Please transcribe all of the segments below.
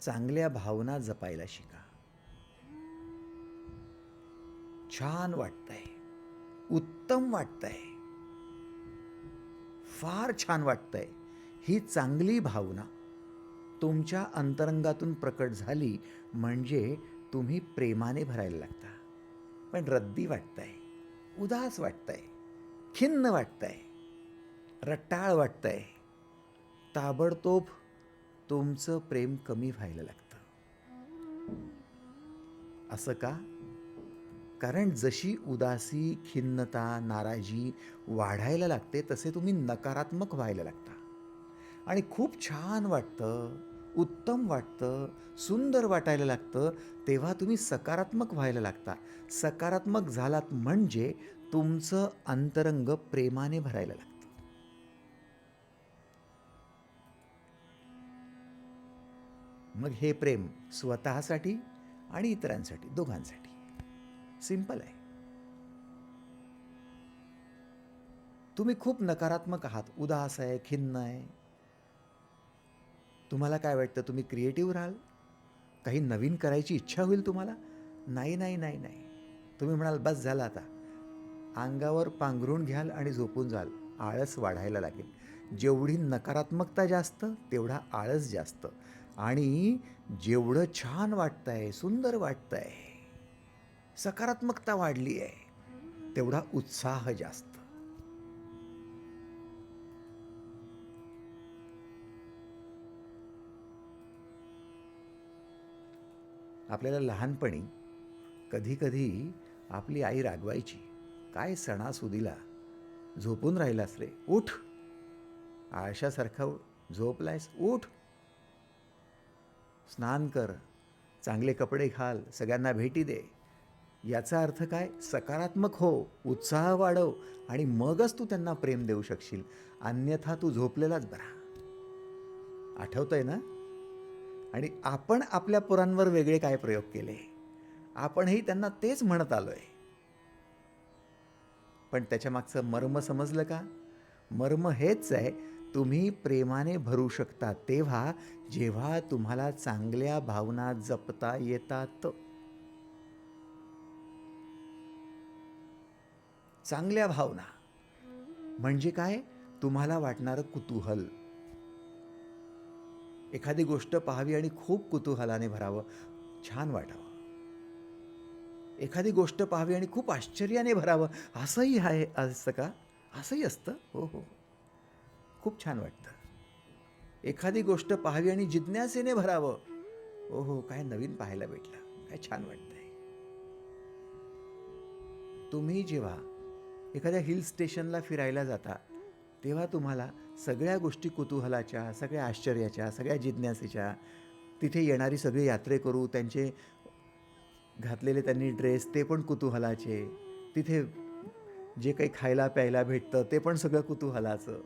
चांगल्या भावना जपायला शिका. छान वाटतंय, उत्तम वाटतंय, फार छान वाटतंय, ही चांगली भावना तुमच्या अंतरंगातून प्रकट झाली म्हणजे तुम्ही प्रेमाने भरायला लागता. पण रद्दी वाटतंय, उदास वाटतंय, खिन्न वाटतंय, रटाळ वाटतंय, ताबडतोब तुमचं प्रेम कमी व्हायला लागतं. असं का? कारण जशी उदासी, खिन्नता, नाराजी वाढायला लागते तसे तुम्ही नकारात्मक व्हायला लागता. आणि खूप छान वाटतं, उत्तम वाटतं, सुंदर वाटायला लागतं, तेव्हा तुम्ही सकारात्मक व्हायला लागता. सकारात्मक झालात म्हणजे तुमचं अंतरंग प्रेमाने भरायला लागतं. मग हे प्रेम स्वतःसाठी आणि इतरांसाठी, दोघांसाठी. सिंपल आहे. तुम्ही खूप नकारात्मक आहात, उदास आहे, खिन्न आहे. तुम्हाला काय वाटतं, तुम्ही क्रिएटिव्ह राहाल? काही नवीन करायची इच्छा होईल तुम्हाला? नाही नाही नाही नाही. तुम्ही म्हणाल बस झालं आता, अंगावर पांघरून घ्याल आणि झोपून जाल. आळस वाढायला लागेल. जेवढी नकारात्मकता जास्त तेवढा आळस जास्त. आणि जेवढं छान वाटतंय, सुंदर वाटतंय, सकारात्मकता वाढली आहे, तेवढा उत्साह जास्त. आपल्याला लहानपणी कधीकधी आपली आई रागवायची, काय सणासुदीला झोपून राहिलास रे, उठ, आळशासारखा झोपलायस, उठ, स्नान कर, चांगले कपडे घाल, सगळ्यांना भेटी दे. याचा अर्थ काय? सकारात्मक हो, उत्साह वाढव आणि मगच तू त्यांना प्रेम देऊ शकशील. अन्यथा तू झोपलेलाच बरा. आठवतंय ना? आणि आपण आपल्या पोरांवर वेगळे काय प्रयोग केले? आपणही त्यांना तेच म्हणत आलोय. पण त्याच्या मागचं मर्म समजलं का? मर्म हेच आहे, तुम्ही प्रेमाने भरू शकता तेव्हा जेव्हा तुम्हाला चांगल्या भावना जपता येतात. चांगल्या भावना म्हणजे काय? तुम्हाला वाटणारं कुतूहल. एखादी गोष्ट पाहावी आणि खूप कुतूहलाने भरावं, छान वाटावं. एखादी गोष्ट पाहावी आणि खूप आश्चर्याने भरावं, असंही आहे असतं का? असंही असतं. हो हो, खूप छान वाटतं. एखादी गोष्ट पाहावी आणि जिज्ञासेने भरावं. हो हो, काय नवीन पाहायला भेटलं, काय छान वाटतंय. तुम्ही जेव्हा एखाद्या हिल स्टेशनला फिरायला जाता तेव्हा तुम्हाला सगळ्या गोष्टी कुतूहलाच्या, सगळ्या आश्चर्याच्या, सगळ्या जिज्ञासेच्या, तिथे येणारी सगळी यात्रेकरू, त्यांचे घातलेले त्यांनी ड्रेस ते पण कुतूहलाचे, तिथे जे काही खायला प्यायला भेटतं ते पण सगळं कुतूहलाचं,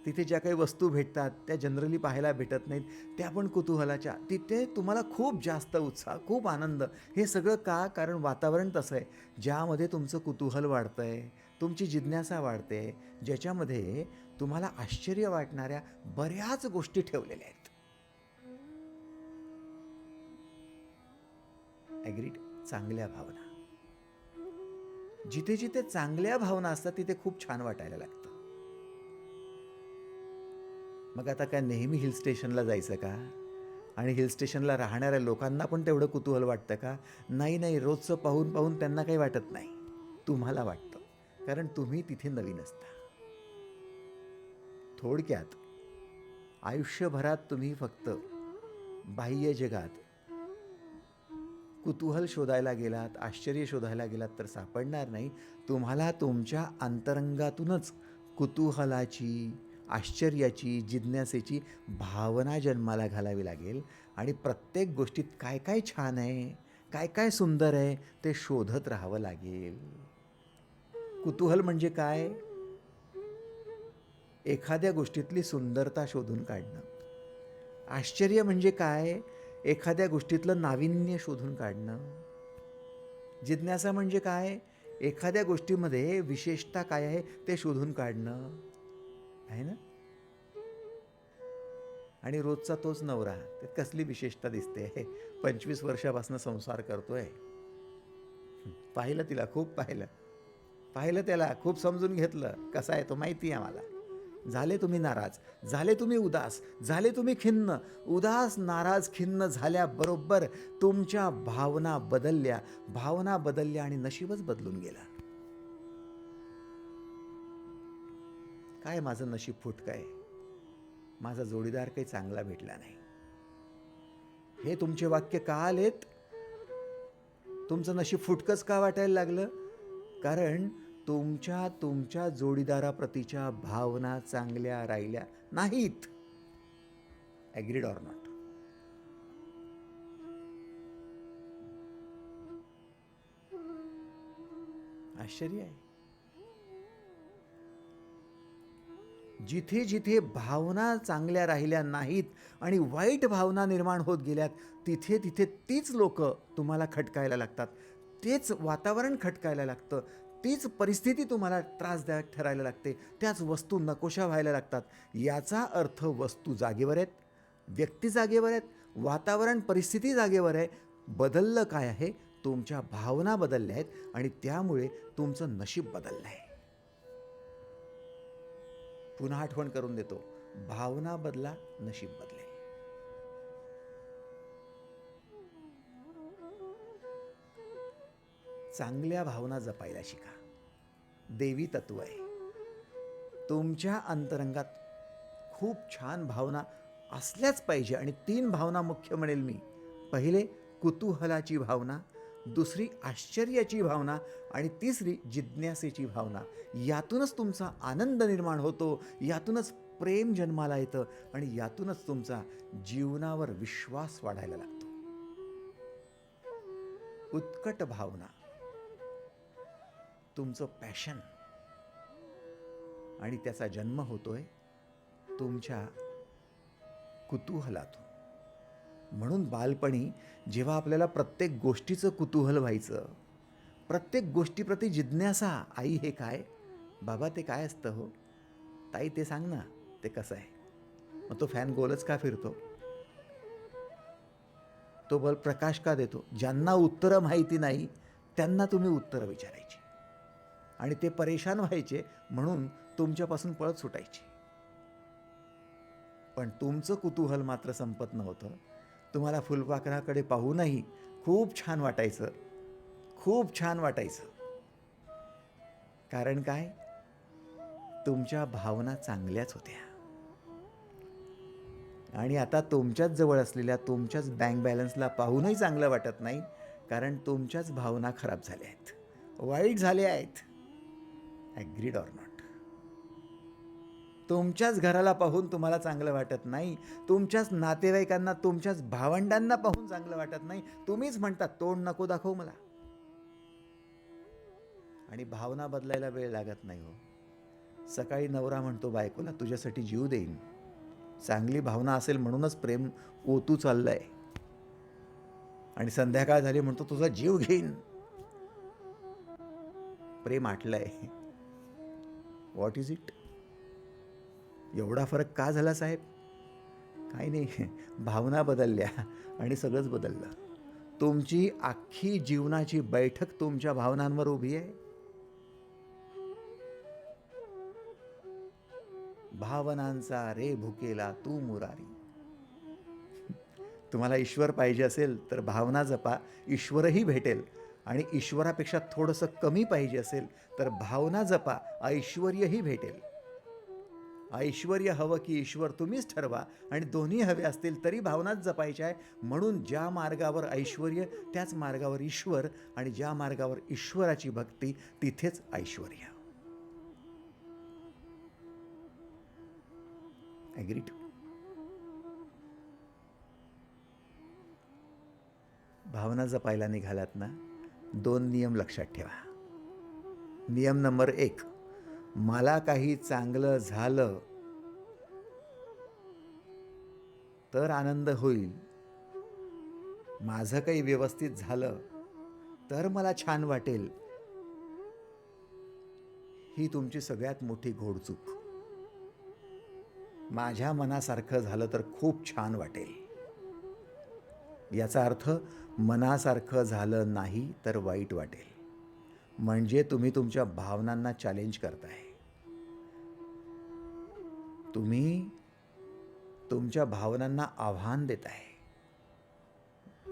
तिथे ज्या काही वस्तू भेटतात त्या जनरली पाहायला भेटत नाहीत त्या पण कुतूहलाच्या. तिथे तुम्हाला खूप जास्त उत्साह, खूप आनंद. हे सगळं का? कारण वातावरण तसं आहे ज्यामध्ये तुमचं कुतूहल वाढतं आहे, तुमची जिज्ञासा वाढते, ज्याच्यामध्ये तुम्हाला आश्चर्य वाटणाऱ्या बऱ्याच गोष्टी ठेवलेल्या आहेत. ॲग्रीड? चांगल्या भावना. जिथे जिथे चांगल्या भावना असतात तिथे खूप छान वाटायला लागतं. मग आता काय नेहमी हिल स्टेशनला जायचं का? आणि हिल स्टेशनला राहणाऱ्या लोकांना पण तेवढं कुतूहल वाटतं का? नाही नाही, रोजचं पाहून पाहून त्यांना काही वाटत नाही, तुम्हाला वाटतं, कारण तुम्ही तिथे नवीन असता. थोडक्यात आयुष्यभरात तुम्ही फक्त बाह्य जगात कुतूहल शोधायला गेलात, आश्चर्य शोधायला गेलात तर सापडणार नाही. तुम्हाला तुमच्या अंतरंगातूनच कुतूहलाची, आश्चर्याची, जिज्ञासेची भावना जन्माला घालावी लागेल आणि प्रत्येक गोष्टीत काय काय छान आहे, काय काय सुंदर आहे ते शोधत राहावं लागेल. कुतूहल म्हणजे काय? एखाद्या गोष्टीतली सुंदरता शोधून काढणं. आश्चर्य म्हणजे काय? एखाद्या गोष्टीतलं नाविन्य शोधून काढणं. जिज्ञासा म्हणजे काय? एखाद्या गोष्टीमध्ये विशेषता काय आहे ते शोधून काढणं, आहे ना? आणि रोजचा तोच नवरा. त्यात कसली विशेषता दिसते? 25 वर्षापासून संसार करतोय. पाहिलं तिला, खूप पाहिलं. पाहिलं त्याला, खूप समजून घेतलं. कसा आहे तो माहिती आहे आम्हाला. झाले तुम्ही नाराज, झाले तुम्ही उदास, झाले तुम्ही खिन्न. उदास, नाराज, खिन्न झाल्याबरोबर तुमच्या भावना बदलल्या. भावना बदलल्या आणि नशीबच बदलून गेलं. काय माझं नशीब फुटकं आहे. माझा जोडीदार काही चांगला भेटला नाही. हे तुमचे वाक्य का आलेत? तुमचं नशीब फुटकंच का वाटायला लागलं? कारण तुमच्या जोडीदाराप्रतीच्या भावना चांगल्या राहिल्या नाहीत. Agreed or not? आश्चर्य आहे. जिथे जिथे भावना चांगल्या राहिल्या नाहीत आणि वाईट भावना निर्माण होत गेल्यात, तिथे तिथे तीच लोक तुम्हाला खटकायला लागतात. तेच वातावरण खटकायला लागतं. तीच परिस्थिती तुम्हाला त्रासदायक ठरायला लागते. त्याच वस्तू नकोशा व्हायला लागतात. याचा अर्थ वस्तू जागेवर आहेत, व्यक्ती जागेवर आहेत, वातावरण परिस्थिती जागेवर आहे. बदललं काय आहे? तुमच्या भावना बदलल्या आहेत आणि त्यामुळे तुमचं नशीब बदललं आहे. पुन्हा आठवण करून देतो, भावना बदला, नशीब बदले. चांगल्या भावना जपायला शिका. देवी तत्व आहे. तुमच्या अंतरंगात खूप छान भावना असल्याच पाहिजे आणि 3 भावना मुख्य म्हणेल मी. पहिले कुतूहलाची भावना, दुसरी आश्चर्याची भावना आणि तिसरी जिज्ञासेची भावना. यातूनच तुमचा आनंद निर्माण होतो, यातूनच प्रेम जन्माला येतं आणि यातूनच तुमचा जीवनावर विश्वास वाढायला लागतो. उत्कट भावना, तुमचं पॅशन, आणि त्याचा जन्म होतोय तुमच्या कुतूहलातून. म्हणून बालपणी जेव्हा आपल्याला प्रत्येक गोष्टीचं कुतूहल व्हायचं, प्रत्येक गोष्टीप्रती जिज्ञासा, आई हे काय, बाबा ते काय असतं हो, ताई ते सांग ना ते कसं आहे, मग तो फॅन गोलच का फिरतो, तो बल्ब प्रकाश का देतो. ज्यांना उत्तरं माहिती नाही त्यांना तुम्ही उत्तरं विचारायची आणि ते परेशान व्हायचे, म्हणून तुमच्यापासून पळत सुटायचे. पण तुमचं कुतूहल मात्र संपत नव्हतं. तुम्हाला फुलपाखराकडे पाहूनही खूप छान वाटायचं, खूप छान वाटायचं. कारण काय? तुमच्या भावना चांगल्याच होत्या. आणि आता तुमच्याच जवळ असलेल्या तुमच्याच बँक बॅलन्सला पाहूनही चांगलं वाटत नाही, कारण तुमच्याच भावना खराब झाल्या आहेत, वाईट झाल्या आहेत. Agreed or not? तुमच्याच घराला पाहून तुम्हाला चांगलं वाटत नाही, तुमच्याच नातेवाईकांना, तुमच्याच भावंडांना पाहून चांगलं वाटत नाही. तुम्हीच म्हणता तोंड नको दाखव मला. आणि भावना बदलायला वेळ लागत नाही हो. सकाळी नवरा म्हणतो बायकोला तुझ्यासाठी जीव देईन. चांगली भावना असेल म्हणूनच प्रेम ओतू चाललंय. आणि संध्याकाळ झाली म्हणतो तुझा जीव घेईन. प्रेम आटलंय. What is it? एवढा फरक का झाला साहेब? काही नाही, भावना बदलल्या आणि सगळंच बदललं. तुमची अख्खी जीवनाची बैठक तुमच्या भावनांवर उभी आहे. भावनांचा रे भुकेला तू मुरारी. तुम्हाला ईश्वर पाहिजे असेल तर भावना जपा, ईश्वरही भेटेल. आणि ईश्वरापेक्षा थोडंसं कमी पाहिजे असेल तर भावना जपा, ऐश्वर्यही भेटेल. ऐश्वर्य हवं की ईश्वर तुम्हीच ठरवा, आणि दोन्ही हवे असतील तरी भावनाच जपायच्या आहे. म्हणून ज्या मार्गावर ऐश्वर्य त्याच मार्गावर ईश्वर, आणि ज्या मार्गावर ईश्वराची भक्ती तिथेच ऐश्वर्य. ॲग्रीड? भावना जपायला निघालात ना, 2 नियम लक्षात ठेवा. नियम नंबर 1, मला काही चांगलं झालं तर आनंद होईल, माझं काही व्यवस्थित झालं तर मला छान वाटेल. ही तुमची सगळ्यात मोठी घोडचूक. माझ्या मनासारखं झालं तर खूप छान वाटेल. याचा अर्थ मनासारखं झालं नाही तर वाईट वाटेल. म्हणजे तुम्ही तुमच्या भावनांना चॅलेंज करताय. तुम्ही तुमच्या भावनांना आव्हान देताय.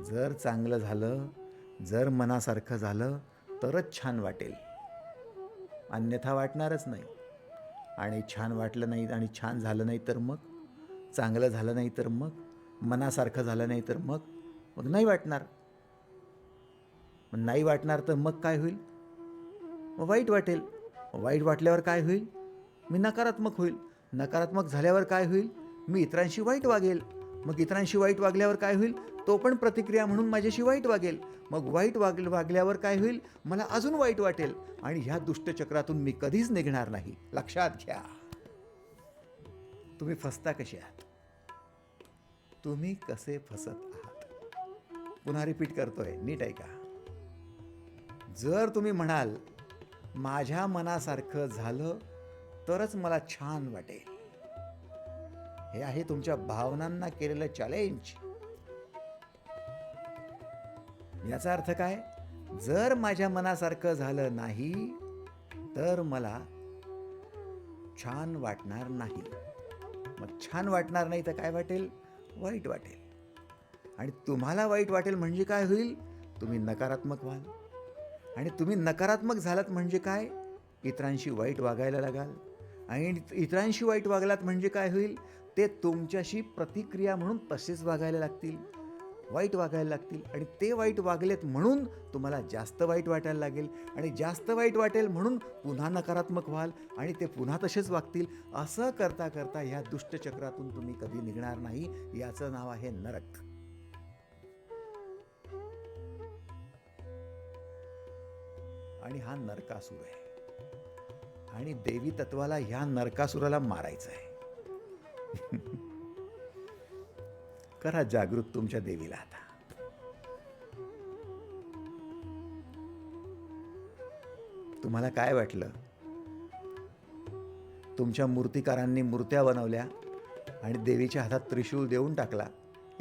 जर चांगलं झालं, जर मनासारखं झालं तरच छान वाटेल, अन्यथा वाटणारच नाही. आणि छान वाटलं नाही आणि छान झालं नाही तर मग, चांगलं झालं नाही तर मग, मनासारखं झालं नाही तर मग मग नाही वाटणार. मग नाही वाटणार तर मग काय होईल? मग वाईट वाटेल. वाईट वाटल्यावर काय होईल? मी नकारात्मक होईल. नकारात्मक झाल्यावर काय होईल? मी इतरांशी वाईट वागेल. मग इतरांशी वाईट वागल्यावर काय होईल? तो पण प्रतिक्रिया म्हणून माझ्याशी वाईट वागेल. मग वाईट वागल्यावर काय होईल? मला अजून वाईट वाटेल. आणि ह्या दुष्टचक्रातून मी कधीच निघणार नाही. लक्षात घ्या. तुम्ही फसता कसे आहात? तुम्ही कसे फसत आहात? पुन्हा रिपीट करतोय, नीट ऐका. जर तुम्ही म्हणाल माझ्या मनासारखं झालं तरच मला छान वाटेल, हे आहे तुमच्या भावनांना केलेलं चॅलेंज. याचा अर्थ काय? जर माझ्या मनासारखं झालं नाही तर मला छान वाटणार नाही. मग छान वाटणार नाही तर काय वाटेल? वाईट वाटेल. आणि तुम्हाला वाईट वाटेल म्हणजे काय होईल? तुम्ही नकारात्मक व्हाल. आणि तुम्ही नकारात्मक झालात म्हणजे काय? इतरांशी वाईट वागायला लागाल. आणि इतरांशी वाईट वागलात म्हणजे काय होईल? ते तुमच्याशी प्रतिक्रिया म्हणून तसेच वागायला लागतील, वाईट वागायला लागतील. आणि ते वाईट वागलेत म्हणून तुम्हाला जास्त वाईट वाटायला लागेल. आणि जास्त वाईट वाटेल म्हणून पुन्हा नकारात्मक व्हाल आणि ते पुन्हा तसेच वागतील. असं करता करता ह्या दुष्टचक्रातून तुम्ही कधी निघणार नाही. याचं नाव आहे नरक. आणि हा नरकासूर आहे. आणि देवी तत्वाला ह्या नरकासुराला मारायचं आहे. करा जागृत तुमच्या देवीला आता. तुम्हाला काय वाटलं? तुमच्या मूर्तिकारांनी मूर्त्या बनवल्या आणि देवीच्या हातात त्रिशूळ देऊन टाकला.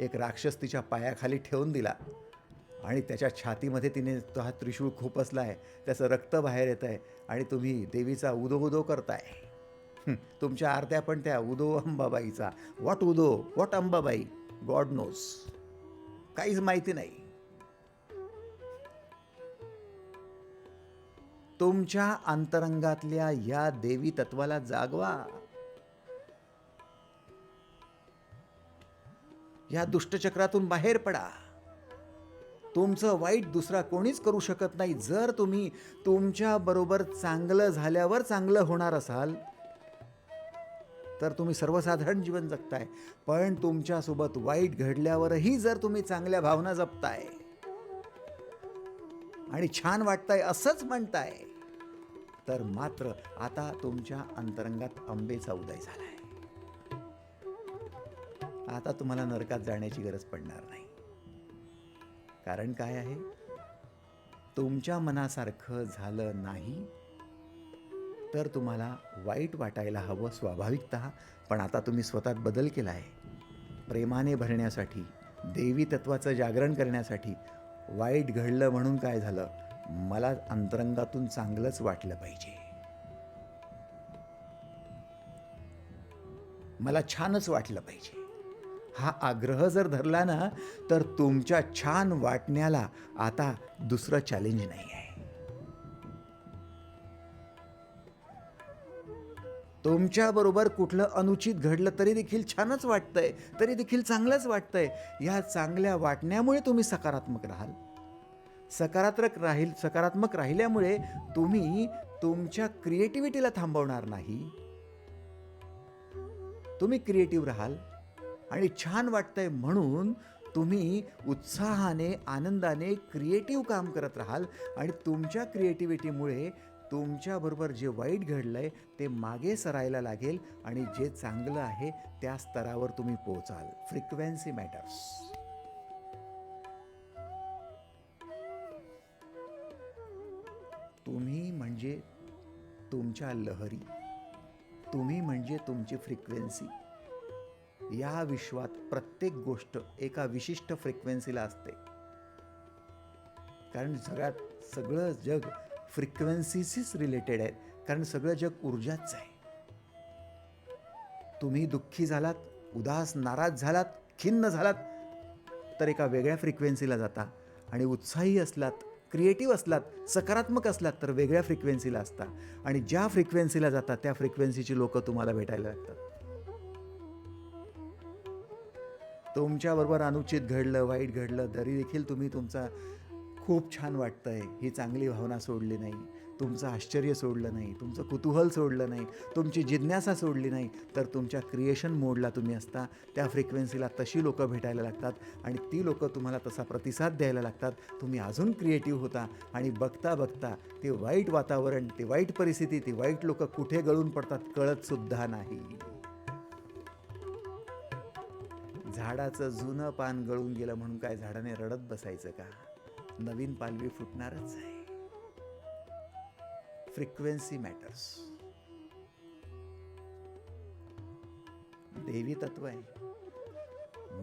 एक राक्षस तिच्या पायाखाली ठेवून दिला आणि त्याच्या छातीमध्ये तिने तो हा त्रिशूळ खोपसला आहे. त्याचं रक्त बाहेर येत आहे आणि तुम्ही देवीचा उदो उदो करताय. तुमच्या आरत्या पण त्या उदो अंबाबाईचा. व्हॉट उदो, व्हॉट अंबाबाई, गॉड नोज. काहीच माहिती नाही. तुमच्या अंतरंगातल्या या देवी तत्वाला जागवा. या दुष्टचक्रातून बाहेर पडा. तुमचं वाईट दुसरा कोणीच करू शकत नाही. जर तुम्ही तुमच्या बरोबर चांगलं झाल्यावर चांगलं होणार असाल तर तुम्ही सर्वसाधारण जीवन जगताय. पण तुमच्यासोबत वाईट घडल्यावरही जर तुम्ही चांगल्या भावना जपताय आणि छान वाटताय असंच म्हणताय तर मात्र आता तुमच्या अंतरंगात अंबेचा उदय झालाय. आता तुम्हाला नरकात जाण्याची गरज पडणार नाही. कारण काय आहे? तुमच्या मनासारखं झालं नाही तर तुम्हाला वाईट वाटायला हवं, स्वाभाविकतः. पण आता तुम्ही स्वतःत बदल केला आहे. प्रेमाने भरण्यासाठी, देवी तत्वाचं जागरण करण्यासाठी. वाईट घडलं म्हणून काय झालं? मला अंतरंगातून चांगलंच वाटलं पाहिजे, मला छानच वाटलं पाहिजे. हा आग्रह जर धरला ना तर तुमच्या छान वाटण्याला आता दुसरं चॅलेंज नाही आहे. तुमच्याबरोबर कुठलं अनुचित घडलं तरी देखील छानच वाटतंय, तरी देखील चांगलंच वाटतंय. या चांगल्या वाटण्यामुळे तुम्ही सकारात्मक राहाल. सकारात्मक राहिल्यामुळे तुम्ही तुमच्या क्रिएटिव्हिटीला थांबवणार नाही. तुम्ही क्रिएटिव्ह राहाल आणि छान वाटतंय म्हणून तुम्ही उत्साहाने, आनंदाने क्रिएटिव्ह काम करत राहाल. आणि तुमच्या क्रिएटिव्हिटीमुळे तुमच्याबरोबर जे वाईट घडलंय ते मागे सरायला लागेल आणि जे चांगलं आहे त्या स्तरावर तुम्ही पोहोचाल. Frequency matters. तुम्ही म्हणजे तुमच्या लहरी, तुम्ही म्हणजे तुमची फ्रिक्वेन्सी. या विश्वात प्रत्येक गोष्ट एका विशिष्ट फ्रिक्वेन्सीला असते. कारण सगळं जग फ्रिक्वेन्सीशीच रिलेटेड आहे. कारण सगळं जग ऊर्जाच आहे. तुम्ही दुःखी झालात, उदास, नाराज झालात, खिन्न झालात, तर एका वेगळ्या फ्रिक्वेन्सीला जाता. आणि उत्साही असलात, क्रिएटिव्ह असलात, सकारात्मक असलात, तर वेगळ्या फ्रिक्वेन्सीला असता. आणि ज्या फ्रिक्वेन्सीला जाता त्या फ्रिक्वेन्सीची लोक तुम्हाला भेटायला लागतात. तुमच्याबरोबर अनुचित घडलं, वाईट घडलं, तरी देखील तुम्ही तुमचा खूप छान वाटतंय ही चांगली भावना सोडली नाही, तुमचं आश्चर्य सोडलं नाही, तुमचं कुतूहल सोडलं नाही, तुमची जिज्ञासा सोडली नाही, तर तुमच्या क्रिएशन मोडला तुम्ही असता. त्या फ्रिक्वेन्सीला तशी लोकं भेटायला लागतात आणि ती लोकं तुम्हाला तसा प्रतिसाद द्यायला लागतात. तुम्ही अजून क्रिएटिव्ह होता आणि बघता बघता ते वाईट वातावरण, ती वाईट परिस्थिती, ती वाईट लोकं कुठे गळून पडतात कळतसुद्धा नाही. झाडाचं जुनं पान गळून गेलं म्हणून काय झाडाने रडत बसायचं का? नवीन पालवी फुटणारच आहे. Frequency matters. देवी तत्व आहे.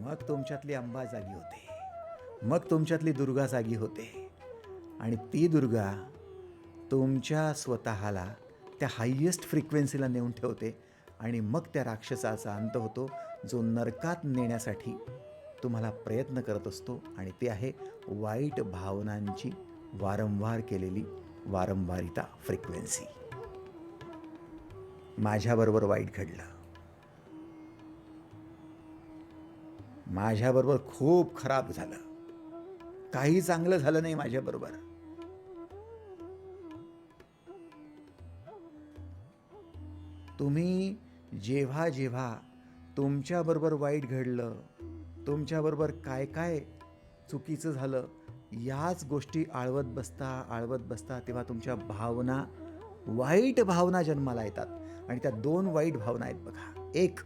मग तुमच्यातली अंबा जागी होते, मग तुमच्यातली दुर्गा जागी होते आणि ती दुर्गा तुमच्या स्वतःला त्या हायेस्ट फ्रिक्वेन्सीला नेऊन ठेवते आणि मग त्या राक्षसाचा अंत होतो, जो नरकात नेण्यासाठी तुम्हाला प्रयत्न करत असतो. आणि ते आहे वाईट भावनांची वारंवार केलेली वारंवारिता, फ्रिक्वेन्सी. माझ्याबरोबर वाईट घडलं, माझ्याबरोबर खूप खराब झालं, काही चांगलं झालं नाही माझ्याबरोबर. तुम्ही जेव्हा जेव्हा तुमच्याबरोबर वाईट घडलं, तुमच्याबरोबर काय काय चुकीचं झालं, याच गोष्टी आळवत बसता, तेव्हा तुमच्या भावना, वाईट भावना जन्माला येतात. आणि त्या दोन वाईट भावना आहेत बघा. एक,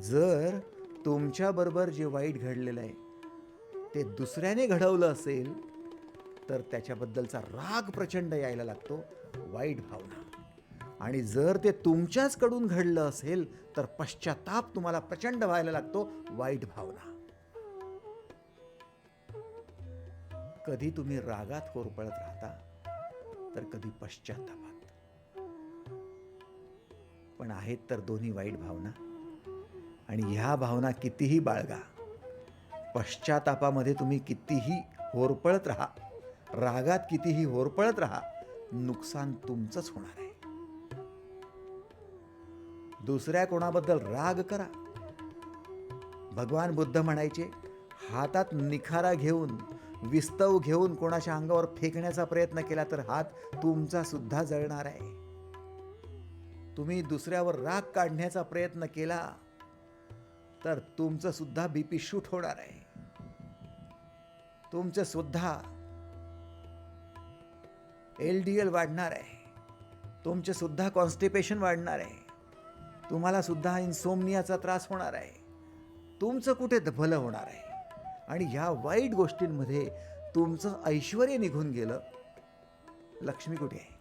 जर तुमच्याबरोबर जे वाईट घडलेलं आहे ते दुसऱ्याने घडवलं असेल तर त्याच्याबद्दलचा राग प्रचंड यायला लागतो, वाईट भावना. आणि जर ते तुमच्याचकडून घडलं असेल तर पश्चाताप तुम्हाला प्रचंड व्हायला लागतो, वाईट भावना. कधी तुम्ही रागात होरपळत राहता तर कधी पश्चातापात. पण आहेत तर दोन्ही वाईट भावना. आणि ह्या भावना कितीही बाळगा, पश्चातापामध्ये तुम्ही कितीही होरपळत राहा, रागात कितीही होरपळत राहा, नुकसान तुमचंच होणार आहे. दुसऱ्या कोणाबद्दल राग करा. भगवान बुद्ध म्हणायचे, हातात निखारा घेऊन, विस्तव घेऊन कोणाच्या अंगावर फेकण्याचा प्रयत्न केला तर हात तुमचा सुद्धा जळणार आहे. तुम्ही दुसऱ्यावर राग काढण्याचा प्रयत्न केला तर तुमचं सुद्धा बीपी शूट होणार आहे. तुमचं सुद्धा LDL वाढणार आहे. तुमचे सुद्धा कॉन्स्टिपेशन वाढणार आहे. तुम्हाला सुद्धा इन्सोमनियाचा त्रास होणार आहे. तुमचं कुठे भलं होणार आहे. आणि ह्या वाईट गोष्टींमध्ये तुमचं ऐश्वर्य निघून गेलं. लक्ष्मी कुठे आहे?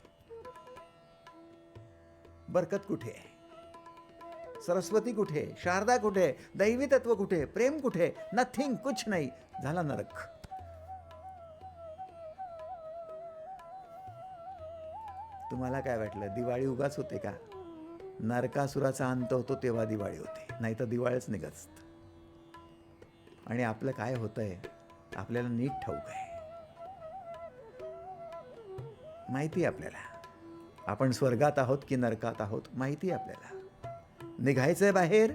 बरकत कुठे आहे? सरस्वती कुठे? शारदा कुठे? दैवी तत्व कुठे? प्रेम कुठे? नथिंग, कुछ नाही. झाला नरक. तुम्हाला काय वाटलं, दिवाळी उगाच होते का? नरकासुराचा अंत होतो तेव्हा दिवाळी होते, नाही तर दिवाळीच निघत. आणि आपलं काय होतंय आपल्याला नीट ठाऊक आहे. माहिती आहे आपल्याला, आपण स्वर्गात आहोत की नरकात आहोत माहिती आहे आपल्याला. निघायचंय बाहेर.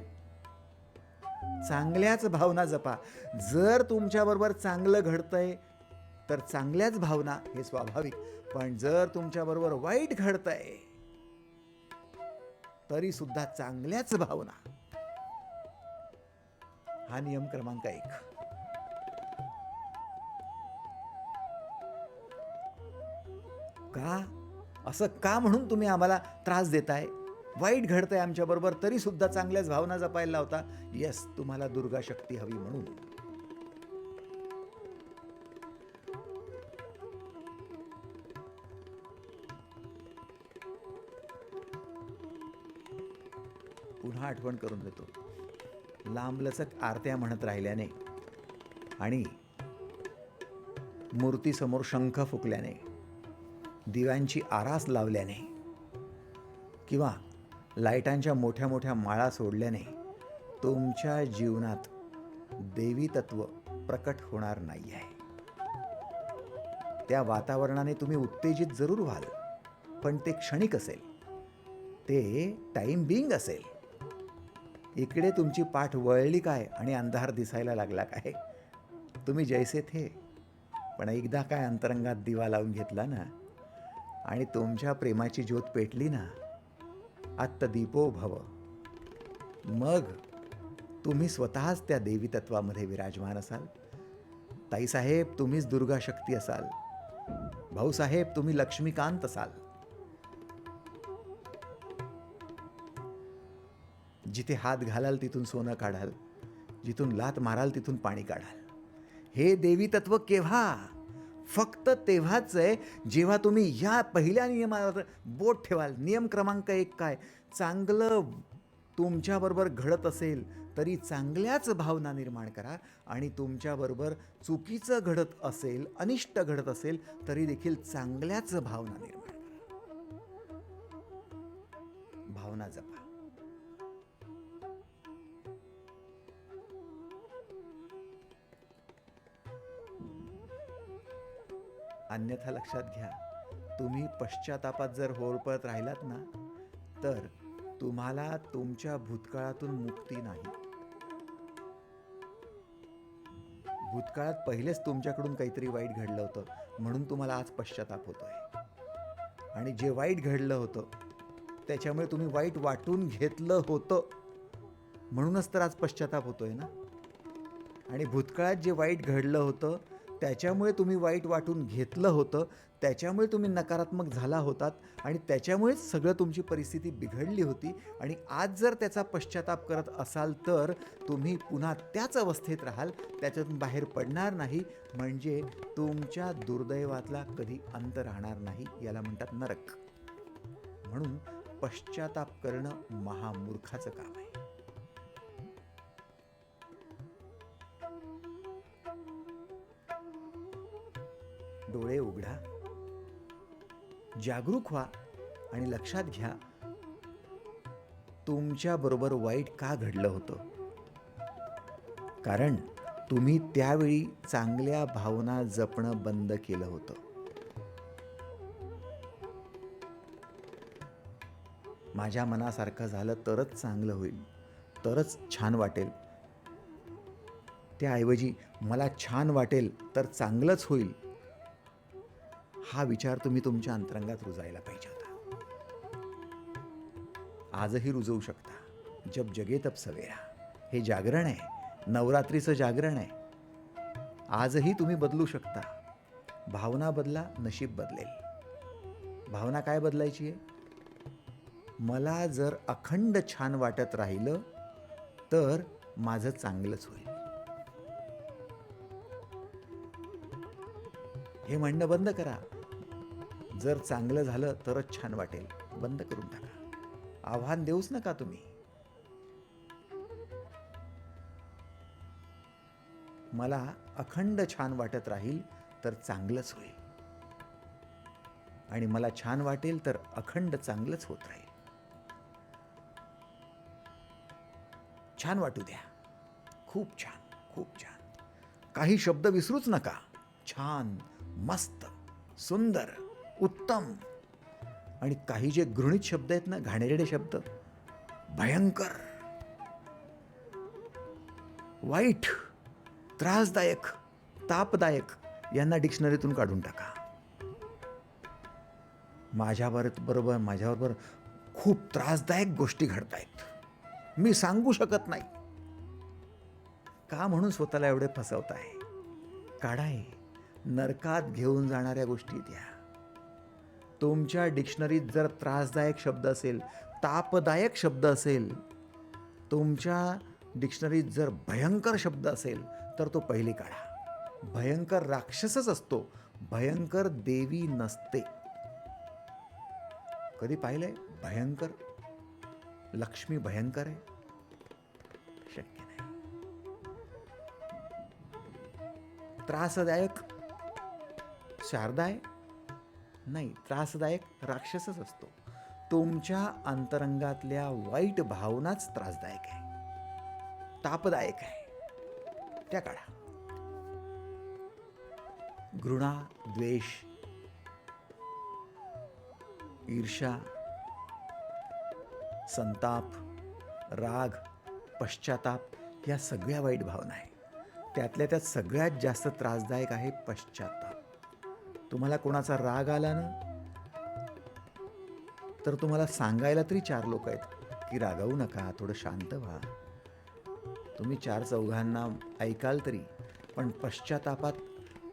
चांगल्याच भावना जपा. जर तुमच्याबरोबर चांगलं घडतंय तर चांगल्याच भावना, हे स्वाभाविक. पण जर तुमच्याबरोबर वाईट घडतंय तरी सुद्धा चांगल्याच भावना. हा नियम क्रमांक 1. का असं का म्हणून तुम्ही आम्हाला त्रास देताय? वाईट घडतंय आमच्याबरोबर तरी सुद्धा चांगल्याच भावना जपायला लावता. येस, तुम्हाला दुर्गा शक्ती हवी म्हणून. पुन्हा आठवण करून देतो. लांबलचक आरत्या म्हणत राहिल्याने आणि मूर्तीसमोर शंख फुकल्याने, दिव्यांची आरास लावल्याने किंवा लाईटांच्या मोठ्या मोठ्या माळा सोडल्याने तुमच्या जीवनात देवी तत्व प्रकट होणार नाही आहे. त्या वातावरणाने तुम्ही उत्तेजित जरूर व्हाल, पण ते क्षणिक असेल, ते टाईम बिंग असेल. इकडे तुमची पाठ वळली काय आणि अंधार दिसायला लागला काय? तुम्ही जैसे थे, पण एकदा काय अंतरंगात दिवा लावून घेतला ना आणि तुमच्या प्रेमाची ज्योत पेटली ना, आत्तदीपो भव, मग तुम्ही स्वतःच त्या देवी तत्वामध्ये विराजमान असाल. ताईसाहेब तुम्हीच दुर्गा शक्ती असाल. भाऊसाहेब तुम्ही लक्ष्मीकांत असाल. जिथे हात घालाल तिथून सोनं काढाल, जिथून लात माराल तिथून पाणी काढाल. हे देवी तत्व केव्हा? फक्त तेव्हाच आहे जेव्हा तुम्ही या पहिल्या नियमावर बोट ठेवाल. नियम क्रमांक 1 काय? चांगलं तुमच्याबरोबर घडत असेल तरी चांगल्याच भावना निर्माण करा, आणि तुमच्याबरोबर चुकीचं घडत असेल, अनिष्ट घडत असेल तरी देखील चांगल्याच भावना निर्माण करा. भावना जपा. अन्यथा लक्षात घ्या, तुम्ही पश्चातापात जर होरपळत राहिलात ना, तर तुम्हाला तुमच्या भूतकाळातून मुक्ती नाही. भूतकाळात पहिलेच तुमच्याकडून काहीतरी वाईट घडलं होतं म्हणून तुम्हाला आज पश्चाताप होतोय. आणि जे वाईट घडलं होतं त्याच्यामुळे तुम्ही वाईट वाटून घेतलं होतं म्हणूनच तर आज पश्चाताप होतोय ना. आणि भूतकाळात जे वाईट घडलं होतं त्याच्यामुळे तुम्ही वाईट वाटून घेतलं होतं, त्याच्यामुळे तुम्ही नकारात्मक झाला होतात आणि त्याच्यामुळेच सगळं तुमची परिस्थिती बिघडली होती. आणि आज जर त्याचा पश्चाताप करत असाल तर तुम्ही पुन्हा त्याच अवस्थेत राहाल, त्याच्यातून बाहेर पडणार नाही. म्हणजे तुमच्या दुर्दैवातला कधी अंत राहणार नाही. याला म्हणतात नरक. म्हणून पश्चाताप करणं महामूर्खाचं काम आहे. डोळे उघडा, जागरूक व्हा आणि लक्षात घ्या, तुमच्याबरोबर वाईट का घडलं होतं. कारण तुम्ही त्यावेळी चांगल्या भावना जपणं बंद केलं होतं. माझ्या मनासारखं झालं तरच चांगलं होईल, तरच छान वाटेल. त्याऐवजी मला छान वाटेल तर चांगलंच होईल, हा विचार तुम्ही तुमच्या अंतरंगात रुजायला पाहिजे होता. आजही रुजवू शकता. जब जगे तब सवेरा हे जागरण आहे, नवरात्रीचं जागरण आहे. आजही तुम्ही बदलू शकता. भावना बदला, नशीब बदलेल. भावना काय बदलायची आहे? मला जर अखंड छान वाटत राहिलं तर माझं चांगलंच होईल, हे म्हणणं बंद करा. जर चांगलं झालं तरच छान वाटेल, बंद करून टाका. आव्हान देऊच नका तुम्ही. मला अखंड छान वाटत राहील तर चांगलंच होईल, आणि मला छान वाटेल तर अखंड चांगलंच होत राहील. छान वाटू द्या. खूप छान, खूप छान. काही शब्द विसरूच नका. छान, मस्त, सुंदर, उत्तम. आणि काही जे गृहीत शब्द आहेत ना, घाणेरडे शब्द, भयंकर, वाईट, त्रासदायक, तापदायक, यांना डिक्शनरीतून काढून टाका. माझ्याबरोबर खूप त्रासदायक गोष्टी घडतायत, मी सांगू शकत नाही. का म्हणून स्वतःला एवढे फसवताय? काढाय. नरकात घेऊन जाणाऱ्या गोष्टी द्या. तुमच्या डिक्शनरीत जर त्रासदायक शब्द असेल, तापदायक शब्द असेल, तुमच्या डिक्शनरीत जर भयंकर शब्द असेल तर तो पहिले काढा. भयंकर राक्षसच असतो, भयंकर देवी नसते. कधी पाहिलंय भयंकर? लक्ष्मी भयंकर आहे? शक्य नाही. त्रासदायक शारदाय नाही, त्रासदायक राक्षसच असतो. तुमच्या अंतरंगातल्या वाईट भावनाच त्रासदायक आहे, तापदायक आहे. त्या काढा. घृणा, द्वेष, ईर्ष्या, संताप, राग, पश्चाताप या सगळ्या वाईट भावना आहे. त्यातल्या त्यात सगळ्यात जास्त त्रासदायक आहे पश्चाताप. तुम्हाला कोणाचा राग आला ना, तर तुम्हाला सांगायला तरी 4 लोक आहेत की रागावू नका, थोडं शांत व्हा. तुम्ही 4 चौघांना ऐकाल तरी, पण पश्चातापात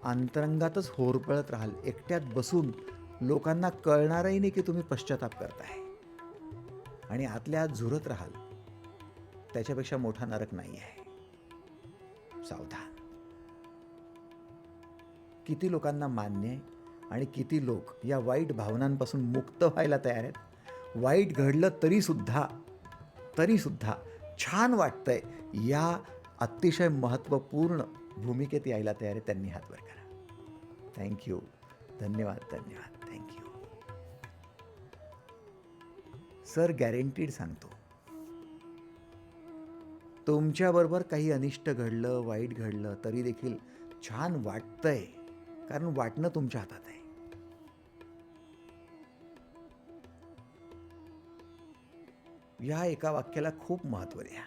अंतरंगातच होरपळत राहाल, एकट्यात बसून. लोकांना कळणारही नाही की तुम्ही पश्चाताप करताय आणि आतल्या आत झुरत राहाल. त्याच्यापेक्षा मोठा नरक नाही आहे. सावधान. किती लोकांना मान्य आहे आणि किती लोक या वाईट भावनांपासून मुक्त व्हायला तयार आहेत. वाईट घडलं तरी सुद्धा छान वाटतंय या अतिशय महत्त्वपूर्ण भूमिकेत यायला तयार आहे, त्यांनी हात वर करा. थँक्यू. धन्यवाद. Thank you sir. गॅरंटीड सांगतो, तुमच्याबरोबर काही अनिष्ट घडलं, वाईट घडलं तरी देखील छान वाटतंय, कारण वाटणं तुमच्या हातात आहे. या एका वाक्याला खूप महत्त्व द्या.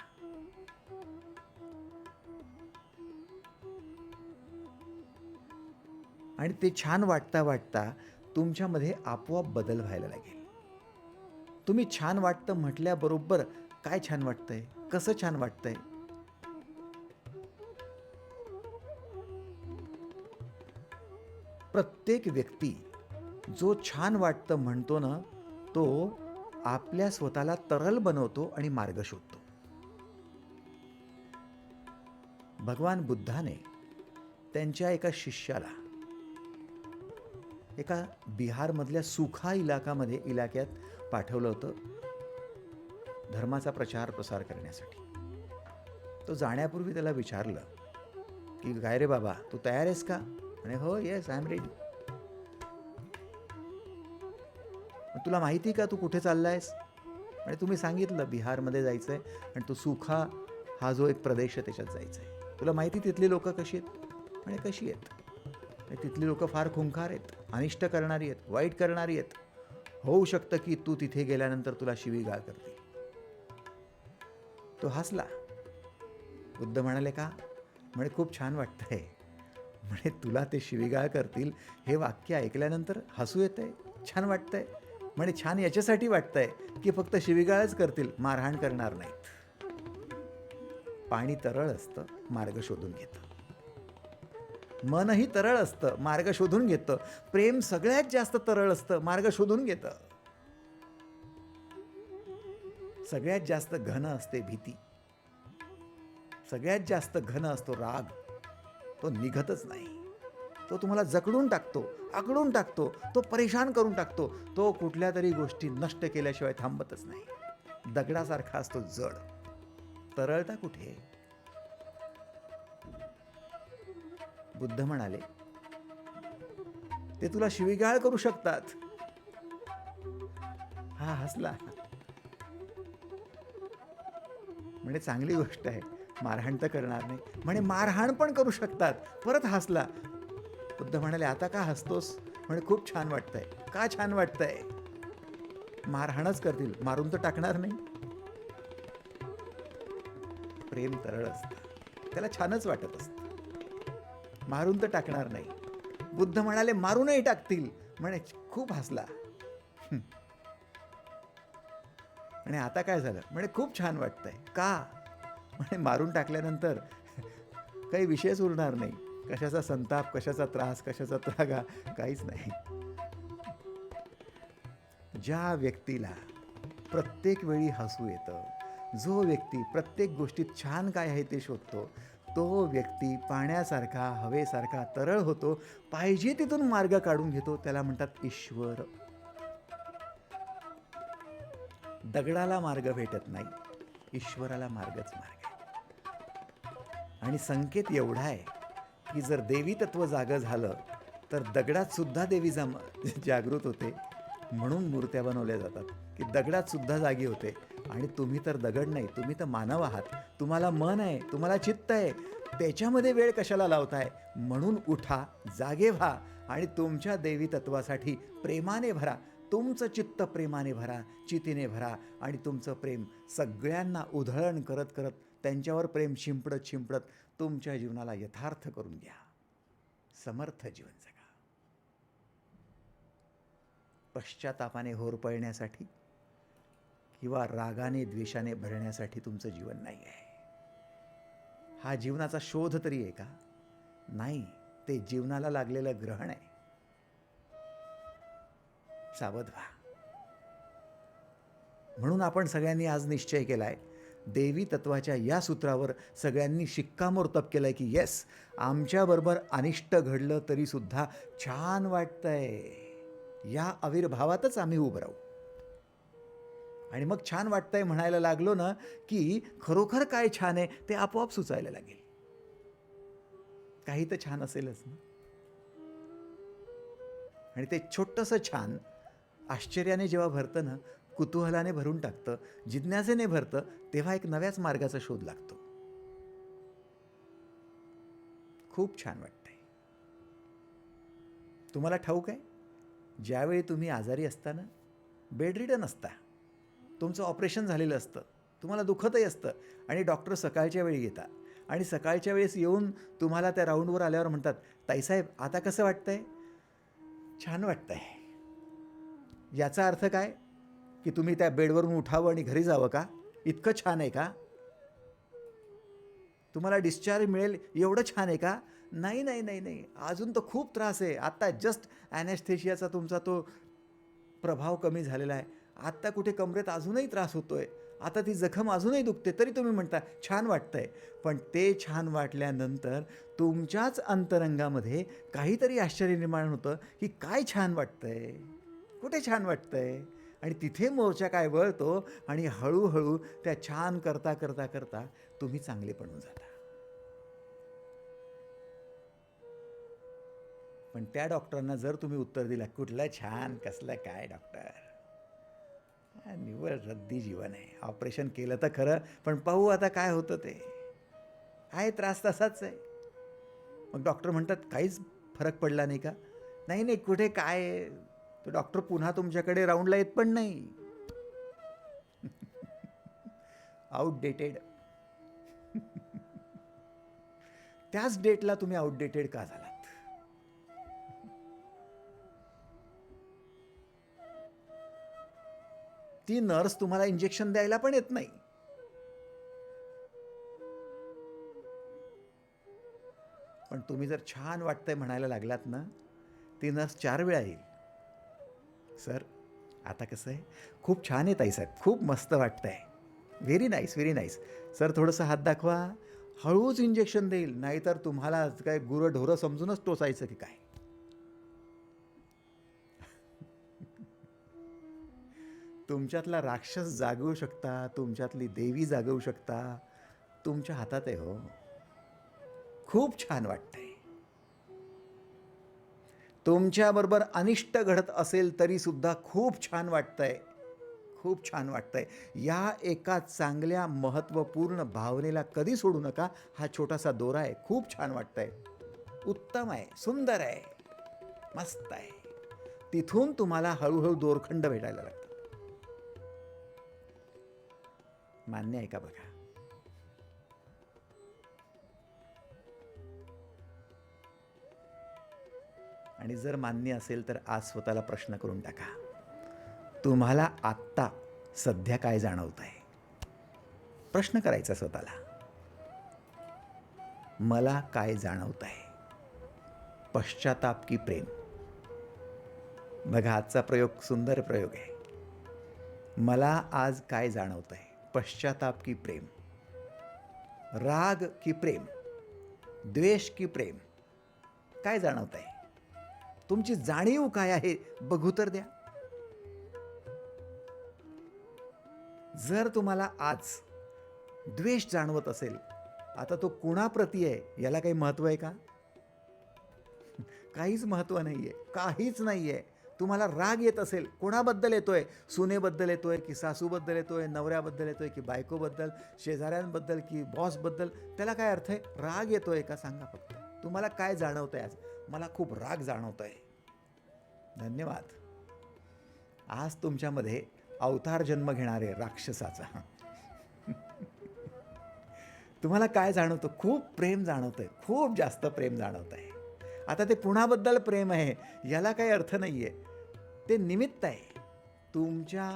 आणि ते छान वाटता वाटता तुमच्यामध्ये आपोआप बदल व्हायला लागेल. तुम्ही छान वाटतं म्हटल्याबरोबर काय छान वाटतंय, कसं छान वाटतंय, प्रत्येक व्यक्ती जो छान वाटतं म्हणतो ना, तो आपल्या स्वतःला तरल बनवतो आणि मार्ग शोधतो. भगवान बुद्धाने त्यांच्या एका शिष्याला एका बिहारमधल्या सुखा इलाक्यात पाठवलं होतं धर्माचा प्रचार प्रसार करण्यासाठी. तो जाण्यापूर्वी त्याला विचारलं की काय रे बाबा, तू तयार आहेस का? म्हणे हो, येस, आय एम रेडी. तुला माहिती का तू कुठे चाललायस? म्हणजे तुम्ही सांगितलं बिहारमध्ये जायचंय आणि तो सुखा हा जो एक प्रदेश आहे त्याच्यात जायचंय. तुला माहिती तिथली लोक कशी आहेत? म्हणजे कशी आहेत? तिथली लोक फार खुंखार आहेत, अनिष्ट करणारी आहेत, वाईट करणारी आहेत. होऊ शकतं की तू तिथे गेल्यानंतर तुला शिवीगाळ करतील. तो हसला. बुद्ध म्हणाले का? म्हणे खूप छान वाटतंय. म्हणे तुला ते शिवीगाळ करतील हे वाक्य ऐकल्यानंतर हसू येतंय, छान वाटतंय. म्हणे छान याच्यासाठी वाटतंय की फक्त शिवीगाळच करतील, मारहाण करणार नाहीत. पाणी तरळ असतं, मार्ग शोधून घेतं. मनही तरळ असतं, मार्ग शोधून घेतं. प्रेम सगळ्यात जास्त तरळ असतं, मार्ग शोधून घेतं. सगळ्यात जास्त घन असते भीती, सगळ्यात जास्त घन असतो राग. तो निघतच नाही. तो तुम्हाला जकडून टाकतो, आकडून टाकतो, तो परेशान करून टाकतो. तो कुठल्या तरी गोष्टी नष्ट केल्याशिवाय थांबतच नाही. दगडासारखा असतो, जड. तरळता कुठे? बुद्ध म्हणाले ते तुला शिवीगाळ करू शकतात. हा हसला. म्हणजे चांगली गोष्ट आहे, मारहाण तर करणार नाही. म्हणे मारहाण पण करू शकतात. परत हसला. बुद्ध म्हणाले आता का हसतोस? म्हणे खूप छान वाटतंय. का छान वाटतंय? मारहाणच करतील, मारून तर टाकणार नाही. प्रेम तरळ असतं, त्याला छानच वाटत असतं, मारून तर टाकणार नाही. बुद्ध म्हणाले मारूनही टाकतील. म्हणे खूप हसला. आणि आता काय झालं? म्हणे खूप छान वाटतंय. का? म्हणे मारून टाकल्यानंतर काही विषयच उरणार नाही. कशाचा संताप, कशाचा त्रास, कशाचा त्रागा, काहीच नाही. ज्या व्यक्तीला प्रत्येक वेळी हसू येतं, जो व्यक्ती प्रत्येक गोष्टीत छान काय आहे ते शोधतो, तो व्यक्ती पाण्यासारखा, हवेसारखा तरळ होतो. पाहिजे तिथून मार्ग काढून घेतो. त्याला म्हणतात ईश्वर. दगडाला मार्ग भेटत नाही, ईश्वराला मार्गच मार्ग आहे. आणि संकेत एवढा आहे की जर देवी तत्व जागं झालं तर दगडात सुद्धा देवी जागृत होते. म्हणून मूर्त्या बनवल्या जातात की दगडात सुद्धा जागी होते. आणि तुम्ही तर दगड नाही, तुम्ही तर मानव आहात. तुम्हाला मन आहे, तुम्हाला चित्त आहे, त्याच्यामध्ये वेळ कशाला लावताय? म्हणून उठा, जागे व्हा आणि तुमच्या देवी तत्वासाठी प्रेमाने भरा. तुमचं चित्त प्रेमाने भरा, चितीने भरा आणि तुमचं प्रेम सगळ्यांना उधळण करत करत, त्यांच्यावर प्रेम शिंपडत शिंपडत तुमच्या जीवनाला यथार्थ करून घ्या. समर्थ जीवन जगा. पश्चातापाने होरपळण्यासाठी किंवा रागाने द्वेषाने भरण्यासाठी तुमचं जीवन नाही आहे. हा जीवनाचा शोध तरी आहे का? नाही, ते जीवनाला लागलेलं ग्रहण आहे. सावध व्हा. म्हणून आपण सगळ्यांनी आज निश्चय केलाय, देवी तत्वाच्या या सूत्रावर सगळ्यांनी शिक्कामोर्तब केलंय की येस, आमच्याबरोबर अनिष्ट घडलं तरी सुद्धा छान वाटतंय. या आविर्भावातच आम्ही उभं राहू. आणि मग छान वाटतंय म्हणायला लागलो ना की खरोखर काय छान आहे ते आपोआप सुचायला लागेल. काही तर छान असेलच ना. आणि ते छोटंसं छान आश्चर्याने जेव्हा भरतं ना, कुतूहलाने भरून टाकतं, जिज्ञासेने भरतं, तेव्हा एक नव्याच मार्गाचा शोध लागतो. खूप छान वाटतंय. तुम्हाला ठाऊक आहे, ज्यावेळी तुम्ही आजारी असता ना, बेडरिडन असता, तुमचं ऑपरेशन झालेलं असतं, तुम्हाला दुखतही असतं आणि डॉक्टर सकाळच्या वेळी येतात आणि सकाळच्या वेळेस येऊन तुम्हाला त्या राऊंडवर आल्यावर म्हणतात, ताईसाहेब आता कसं वाटतंय? छान वाटतंय. याचा अर्थ काय? की तुम्ही त्या बेडवरून उठावं आणि घरी जावं का? इतकं छान आहे का? तुम्हाला डिस्चार्ज मिळेल एवढं छान आहे का? नाही नाही नाही नाही, अजून तर खूप त्रास आहे. आत्ता जस्ट ॲनेस्थेशियाचा तुमचा तो प्रभाव कमी झालेला आहे. आत्ता कुठे कमरेत अजूनही त्रास होतोय, आता ती जखम अजूनही दुखते, तरी तुम्ही म्हणता छान वाटतंय. पण ते छान वाटल्यानंतर तुमच्याच अंतरंगामध्ये काहीतरी आश्चर्य निर्माण होतं की काय छान वाटतंय, कुठे छान वाटतंय. आणि तिथे मोर्चा काय वळतो आणि हळूहळू त्या छान करता करता करता तुम्ही चांगले बनून जाता. पण त्या डॉक्टरांना जर तुम्ही उत्तर दिलं, कुठलं छान, कसलं काय डॉक्टर, निव्वळ रद्दी जीवन आहे. ऑपरेशन केलं तर खरं, पण पाहू आता काय होतं ते. आहे त्रास तसाच आहे. मग डॉक्टर म्हणतात काहीच फरक पडला नाही का? नाही नाही, कुठे काय, तो डॉक्टर पुन्हा तुमच्याकडे राऊंडला येत पण नाही. आउटडेटेड. त्याच डेटला तुम्ही आउटडेटेड का झालात? ती नर्स तुम्हाला इंजेक्शन द्यायला पण येत नाही. पण तुम्ही जर छान वाटतंय म्हणायला लागलात ना, ती नर्स 4 वेळा येईल. सर आता कसं आहे, खूप छान आहे ताईसाहेब, खूप मस्त वाटतंय, very nice very nice. Sir थोडंसं हात दाखवा. हळूच इंजेक्शन देईल, नाहीतर तुम्हाला काय गुरं ढोरं समजूनच टोचायचं की काय. तुमच्यातला राक्षस जागवू शकता, तुमच्यातली देवी जागवू शकता, तुमच्या हातात आहे हो. खूप छान वाटतंय. तुमच्याबरोबर अनिष्ट घडत असेल तरी सुद्धा खूप छान वाटतंय, खूप छान वाटतंय. या एका चांगल्या महत्त्वपूर्ण भावनेला कधी सोडू नका. हा छोटासा दोरा आहे. खूप छान वाटतंय, उत्तम आहे, सुंदर आहे, मस्त आहे. तिथून तुम्हाला हळूहळू दोरखंड भेटायला लागतात. मान्य आहे का बघा? आणि जर मान्य असेल तर आज स्वतःला प्रश्न करून टाका, तुम्हाला आत्ता सध्या काय जाणवतंय? प्रश्न करायचा स्वतःला, मला काय जाणवतंय? पश्चाताप की प्रेम? बघा, आजचा प्रयोग सुंदर प्रयोग आहे. मला आज काय जाणवतंय? पश्चाताप की प्रेम? राग की प्रेम? द्वेष की प्रेम? काय जाणवतंय? तुमची जाणीव काय आहे बघू तर द्या. जर तुम्हाला आज द्वेष जाणवत असेल, आता तो कुणाप्रती आहे याला काही महत्त्व आहे का? काहीच महत्त्व नाही आहे, काहीच नाही आहे. तुम्हाला राग येत असेल, कोणाबद्दल येतोय? सुनेबद्दल येतोय की सासूबद्दल येतोय, नवऱ्याबद्दल येतोय की बायकोबद्दल, शेजाऱ्यांबद्दल की बॉसबद्दल? त्याला काय अर्थ आहे? राग येतोय का सांगा फक्त. तुम्हाला काय जाणवतंय आज? मला खूप राग जाणवतोय. धन्यवाद. आज तुमच्यामध्ये अवतार जन्म घेणारे राक्षसाचा. तुम्हाला काय जाणवतं? खूप प्रेम जाणवतंय, खूप जास्त प्रेम जाणवतंय. आता ते कुणाबद्दल प्रेम आहे याला काही अर्थ नाही आहे, ते निमित्त आहे. तुमच्या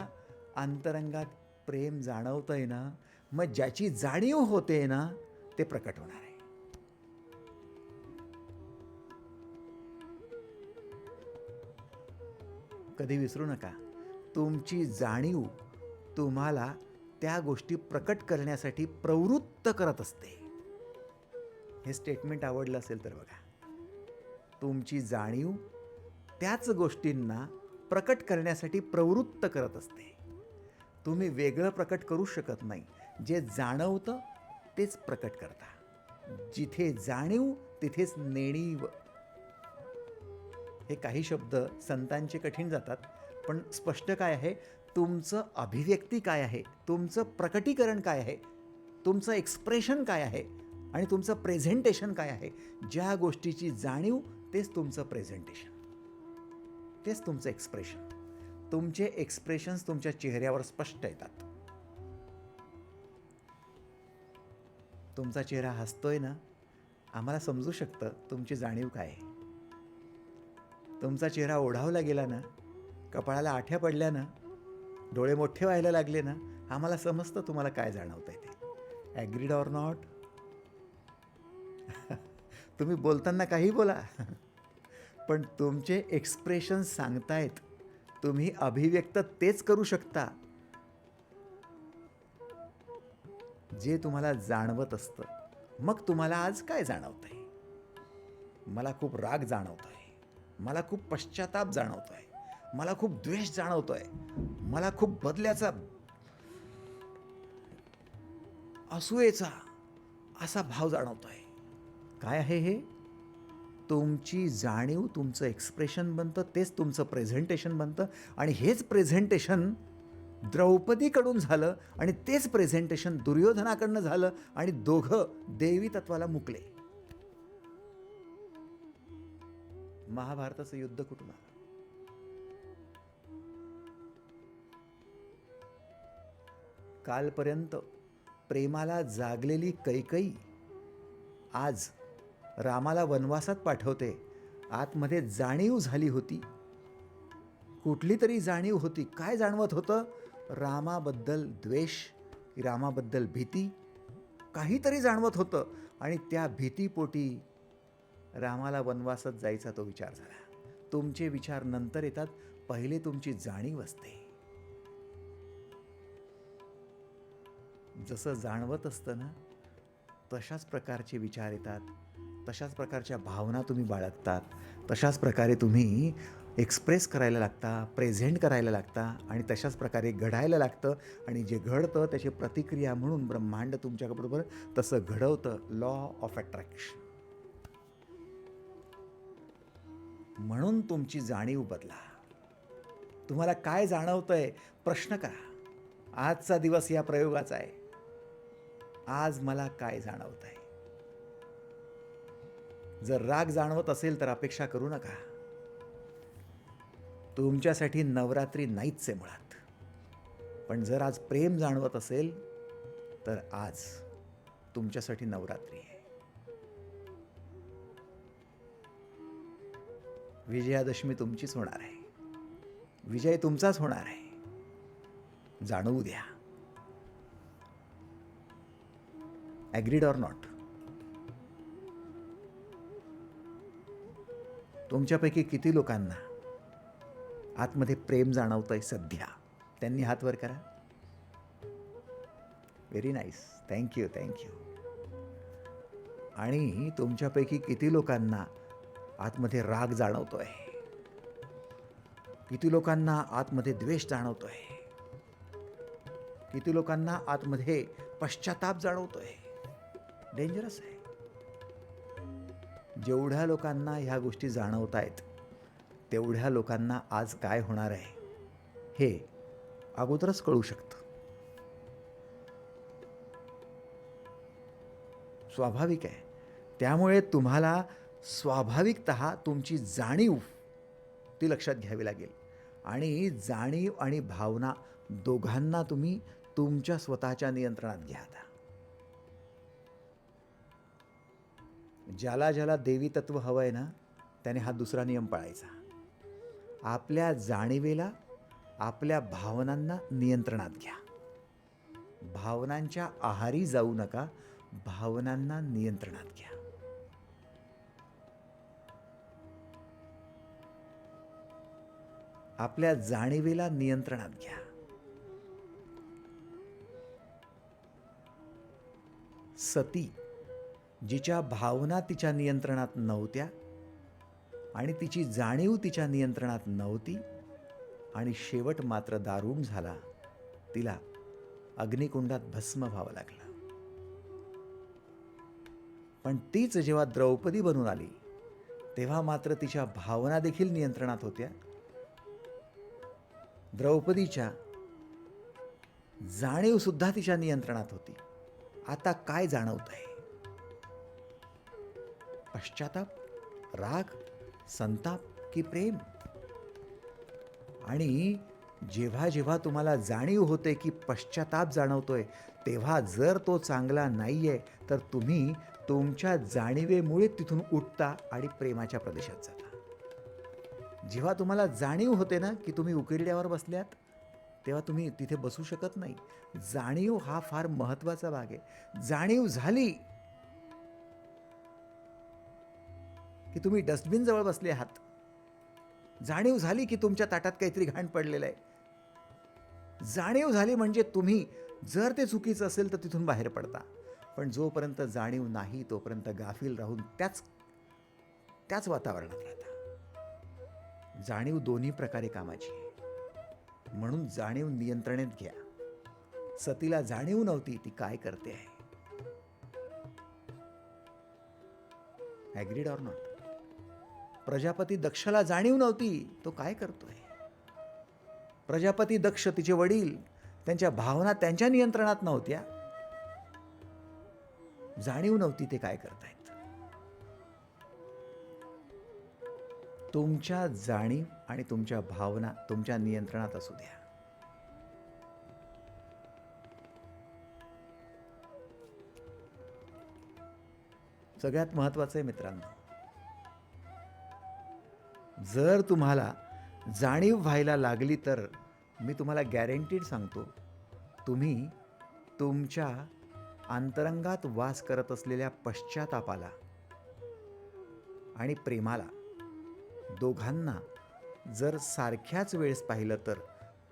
अंतरंगात प्रेम जाणवतंय ना, मग ज्याची जाणीव होते ना, ते प्रकट होणार आहे. कधी विसरू नका, तुमची जाणीव तुम्हाला त्या गोष्टी प्रकट करण्यासाठी प्रवृत्त करत असते. हे स्टेटमेंट आवडलं असेल तर बघा. तुमची जाणीव त्याच गोष्टींना प्रकट करण्यासाठी प्रवृत्त करत असते. तुम्ही वेगळं प्रकट करू शकत नाही. जे जाणवतं तेच प्रकट करता. जिथे जाणीव तिथेच नेणीव. हे काही शब्द संतांचे कठीण जातात, पण स्पष्ट काय आहे? तुमचं अभिव्यक्ती काय आहे, तुमचं प्रकटीकरण काय आहे, तुमचं एक्सप्रेशन काय आहे आणि तुमचं प्रेझेंटेशन काय आहे. ज्या गोष्टीची जाणीव तेच तुमचं प्रेझेंटेशन, तेच तुमचं एक्सप्रेशन. तुमचे एक्सप्रेशन्स तुमच्या चेहऱ्यावर स्पष्ट येतात. तुमचा चेहरा हसतोय ना, आम्हाला समजू शकतं तुमची जाणीव काय आहे. तुमचा चेहरा ओढावला गेला ना, कपाळाला आठ्या पडल्या ना, डोळे मोठे व्हायला लागले ना, आम्हाला समजतं तुम्हाला काय जाणवतंय ते. Agreed or not? तुम्ही बोलताना काही बोला, पण तुमचे एक्सप्रेशन्स सांगतायत. तुम्ही अभिव्यक्त तेच करू शकता जे तुम्हाला जाणवत असतं. मग तुम्हाला आज काय जाणवतंय? मला खूप राग जाणवतोय, मला खूप पश्चाताप जाणवतोय, मला खूप द्वेष जाणवतोय, मला खूप बदल्याचा, असूयेचा असा भाव जाणवतोय. काय आहे हे? तुमची जाणीव तुमचं एक्सप्रेशन बनतं, तेच तुमचं प्रेझेंटेशन बनतं. आणि हेच प्रेझेंटेशन द्रौपदीकडून झालं आणि तेच प्रेझेंटेशन दुर्योधनाकडनं झालं आणि दोघं देवी तत्वाला मुकले. महाभारताचं युद्ध कुठून आलं? कालपर्यंत प्रेमाला जागलेली कैकई आज रामाला वनवासात पाठवते. आतमध्ये जाणीव झाली होती, कुठली तरी जाणीव होती. काय जाणवत होतं? रामाबद्दल द्वेष, रामाबद्दल भीती, काहीतरी जाणवत होतं. आणि त्या भीतीपोटी रामाला वनवासात जायचा तो विचार झाला. तुमचे विचार नंतर येतात, पहिले तुमची जाणीव असते. जसं जाणवत असतं ना, तशाच प्रकारचे विचार येतात, तशाच प्रकारच्या भावना तुम्ही बाळगतात, तशाच प्रकारे तुम्ही एक्सप्रेस करायला लागता, प्रेझेंट करायला लागता आणि तशाच प्रकारे घडायला लागतं. आणि जे घडतं त्याची प्रतिक्रिया म्हणून ब्रह्मांड तुमच्याबरोबर तसं घडवतं. Law of attraction. म्हणून तुमची जाणीव बदला. तुम्हाला काय जाणवतंय? प्रश्न करा. आजचा दिवस या प्रयोगाचा आहे. आज मला काय जाणवतंय? जर राग जाणवत असेल तर अपेक्षा करू नका. तुमच्यासाठी नवरात्री नाहीच आहे मुळात. पण जर आज प्रेम जाणवत असेल तर आज तुमच्यासाठी नवरात्री आहे. विजयादशमी तुमचीच होणार आहे. विजय तुमचाच होणार आहे. जाणवू द्या. Agreed or not? तुमच्यापैकी किती लोकांना आतमध्ये प्रेम जाणवतंय सध्या? त्यांनी हात वर करा. Very nice. Thank you, thank you. आणि तुमच्यापैकी किती लोकांना आतमध्ये राग जाणवतोय? किती लोकांना आतमध्ये द्वेष जाणवतोय? किती लोकांना आतमध्ये पश्चाताप जाणवतोय? डेंजरस आहे. जेवढ्या लोकांना ह्या गोष्टी जाणवत आहेत तेवढ्या लोकांना आज काय होणार आहे हे अगोदरच कळू शकतं. स्वाभाविक आहे. त्यामुळे तुम्हाला स्वाभाविकतः तुमची जाणीव ती लक्षात घ्यावी लागेल. आणि जाणीव आणि भावना दोघांना तुम्ही तुमच्या स्वतःच्या नियंत्रणात घ्या. आता ज्याला ज्याला देवी तत्व हवं आहे ना त्याने हा दुसरा नियम पाळायचा. आपल्या जाणीवेला, आपल्या भावनांना नियंत्रणात घ्या. भावनांच्या आहारी जाऊ नका, भावनांना नियंत्रणात घ्या. आपल्या जाणीवेला नियंत्रणात घ्या. सती जिच्या भावना तिच्या नियंत्रणात नव्हत्या आणि तिची जाणीव तिच्या नियंत्रणात नव्हती आणि शेवट मात्र दारुण झाला, तिला अग्निकुंडात भस्म व्हावं लागलं. पण तीच जेव्हा द्रौपदी बनून आली तेव्हा मात्र तिच्या भावना देखील नियंत्रणात होत्या. द्रौपदीच्या जाणीव सुद्धा तिच्या नियंत्रणात होती. आता काय जाणवत आहे? पश्चाताप, राग, संताप की प्रेम? आणि जेव्हा जेव्हा तुम्हाला जाणीव होते की पश्चाताप जाणवतोय तेव्हा जर तो चांगला नाहीये तर तुम्ही तुमच्या जाणीवेमुळे तिथून उठता आणि प्रेमाच्या प्रदेशात जाता. जेव्हा तुम्हाला जाणीव होते ना की तुम्ही उकिरड्यावर बसल्यात तेव्हा तुम्ही तिथे बसू शकत नाही. जाणीव हा फार महत्त्वाचा भाग आहे. जाणीव झाली की तुम्ही डस्टबिन जवळ बसले आहात. जाणीव झाली की तुमच्या ताटात काहीतरी घाण पडलेलं आहे. जाणीव झाली म्हणजे तुम्ही जर ते चुकीचं असेल तर तिथून बाहेर पडता. पण जोपर्यंत जाणीव नाही तोपर्यंत गाफील राहून त्याच वातावरणात राहता. जाणीव दोन्ही प्रकारे कामाची आहे. म्हणून जाणीव नियंत्रणात घ्या. सतीला जाणीव नव्हती ती काय करते आहे. Agreed or not? प्रजापती दक्षला जाणीव नव्हती तो काय करतोय. प्रजापती दक्ष, तिचे वडील, त्यांच्या भावना त्यांच्या नियंत्रणात नव्हत्या. जाणीव नव्हती ते काय करतायत. तुमच्या जाणीव आणि तुमच्या भावना तुमच्या नियंत्रणात असू द्या. सगळ्यात महत्त्वाचं आहे मित्रांनो, जर तुम्हाला जाणीव व्हायला लागली तर मी तुम्हाला गॅरंटीड सांगतो, तुम्ही तुमच्या अंतरंगात वास करत असलेल्या पश्चातापाला आणि प्रेमाला दोघांना जर सारख्याच वेळेस पाहिलं तर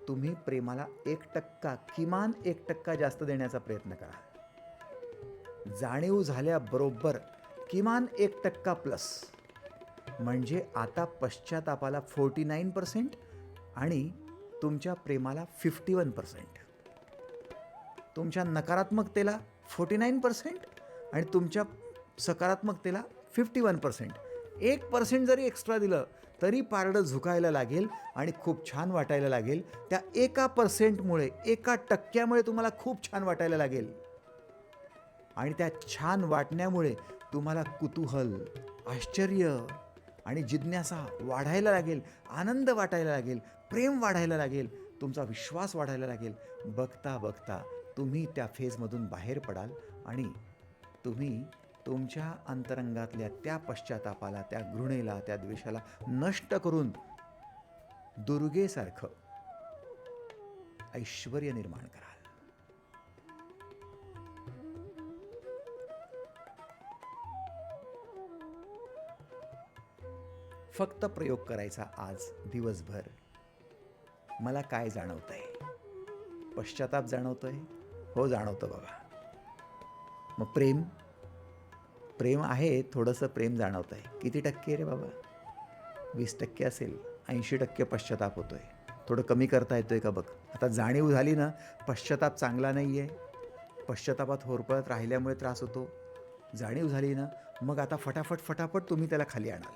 तुम्ही प्रेमाला 1% किमान 1% जास्त देण्याचा प्रयत्न करा. जाणीव झाल्याबरोबर किमान 1% प्लस, म्हणजे आता पश्चातापाला 49% आणि तुमच्या प्रेमाला 51%. तुमच्या नकारात्मकतेला 49% आणि तुमच्या सकारात्मकतेला 51%. 1% जरी एक्स्ट्रा दिलं तरी पारडं झुकायला लागेल आणि खूप छान वाटायला लागेल. त्या 1%मुळे, 1%मुळे तुम्हाला खूप छान वाटायला लागेल. आणि त्या छान वाटण्यामुळे तुम्हाला कुतूहल, आश्चर्य आणि जिज्ञासा वाढायला लागेल, आनंद वाटायला लागेल, प्रेम वाढायला लागेल, तुमचा विश्वास वाढायला लागेल. बघता बघता तुम्ही त्या फेजमधून बाहेर पडाल आणि तुम्ही तुमच्या अंतरंगातल्या त्या पश्चातापाला, त्या घृणेला, त्या द्वेषाला नष्ट करून दुर्गेसारखं ऐश्वर्य निर्माण कराल. फक्त प्रयोग करायचा आज दिवसभर. मला काय जाणवतंय? पश्चाताप जाणवतोय? हो, जाणवतं बाबा. मग प्रेम आहे, थोडंसं प्रेम जाणवतंय. किती टक्के रे बाबा? 20% असेल. 80% पश्चाताप होतोय. थोडं कमी करता येतोय का बघ. आता जाणीव झाली ना, पश्चाताप चांगला नाही आहे, पश्चातापात होरपळत राहिल्यामुळे त्रास होतो. जाणीव झाली ना, मग आता फटाफट फटाफट तुम्ही त्याला खाली आणाल.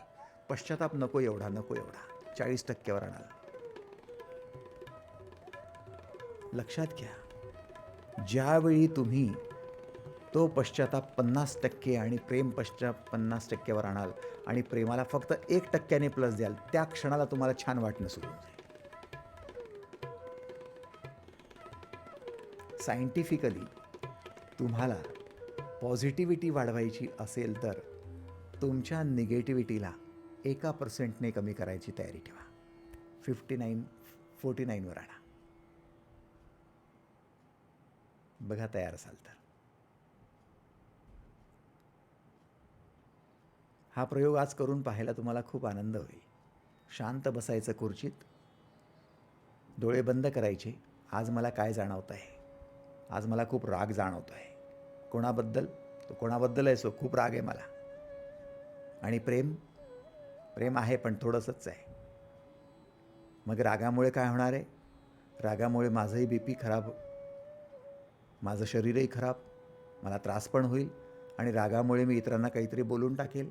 पश्चाताप नको एवढा, नको एवढा. 40% आणाल. लक्षात घ्या, ज्यावेळी तुम्ही तो पश्चाताप 50% आणि प्रेम पश्चात 50% आणाल आणि प्रेमाला फक्त 1% प्लस द्याल, त्या क्षणाला तुम्हाला छान वाटणं सुरू होईल. सायंटिफिकली तुम्हाला पॉझिटिव्हिटी वाढवायची असेल तर तुमच्या निगेटिव्हिटीला 1% कमी करायची तयारी ठेवा. 49 वर आणा. बघा तयार असाल तर. हा प्रयोग आज करून पाहायला तुम्हाला खूप आनंद होईल. शांत बसायचं खुर्चीत, डोळे बंद करायचे. आज मला काय जाणवत आहे? आज मला खूप राग जाणवतो आहे. कोणाबद्दल? तो कोणाबद्दल आहे सो खूप राग आहे मला. आणि प्रेम आहे पण थोडंसंच आहे. मग रागामुळे काय होणार आहे? रागामुळे माझंही BP खराब, माझं शरीरही खराब, मला त्रास पण होईल आणि रागामुळे मी इतरांना काहीतरी बोलून टाकेल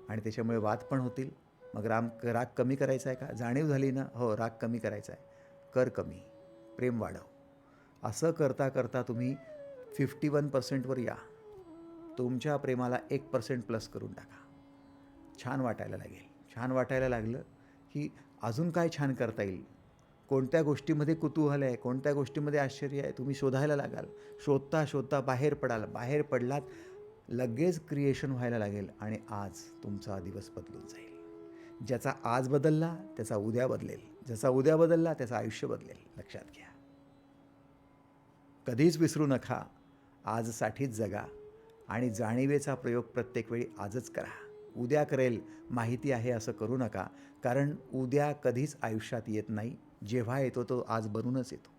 आणि त्याच्यामुळे वाद पण होतील. मग राग कमी करायचा आहे का? जाणीव झाली ना, हो राग कमी करायचा आहे, कर कमी, प्रेम वाढव. असं करता करता तुम्ही 51% वर या. तुमच्या प्रेमाला 1% प्लस करून टाका. छान वाटायला लागेल. छान वाटायला लागलं की अजून काय छान करता येईल, कोणत्या गोष्टीमध्ये कुतूहल आहे, कोणत्या गोष्टीमध्ये आश्चर्य आहे, तुम्ही शोधायला लागाल. शोधता शोधता बाहेर पडाल. बाहेर पडलात, लगेच क्रिएशन व्हायला लागेल आणि आज तुमचा दिवस बदलून जाईल. ज्याचा आज बदलला त्याचा उद्या बदलेल, ज्याचा उद्या बदलला त्याचं आयुष्य बदलेल. लक्षात घ्या. कधीच विसरू नका, आजसाठीच जगा आणि जाणीवेचा प्रयोग प्रत्येक वेळी आजच करा. उद्या करेल माहिती आहे असं करू नका, कारण उद्या कधीच आयुष्यात येत नाही. जेव्हा येतो तो आज बनूनच येतो.